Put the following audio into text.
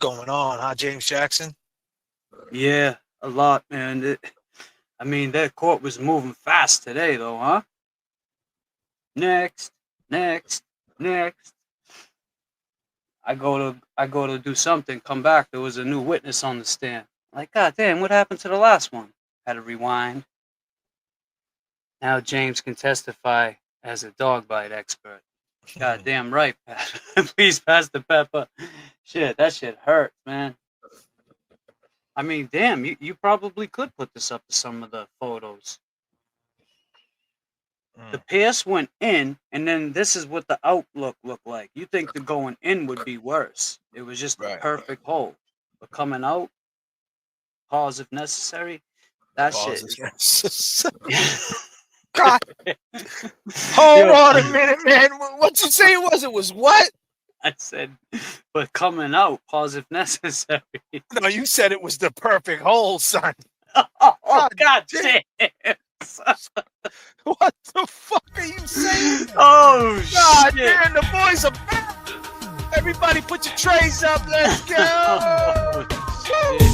going on, huh, James Jackson? Yeah, a lot, man. I mean, that court was moving fast today, though, huh? Next, next, next. I go to do something. Come back. There was a new witness on the stand. Like, God damn, what happened to the last one? Had to rewind. Now James can testify as a dog bite expert. God damn right, Pat. Please pass the pepper. Shit, that shit hurts, man. I mean, damn, you probably could put this up to some of the photos. The pass went in, and then this is what the outlook looked like. You think the going in would be worse. It was just a perfect hole. But coming out, pause if necessary, that shit is... God. Hold on a minute, man. What'd you say it was? It was what? I said, but coming out, pause if necessary. No, you said it was the perfect hole, son. Oh, God damn. What the fuck are you saying? Oh, God shit. damn, the boys are back. Everybody put your trays up. Let's go. Oh, shit.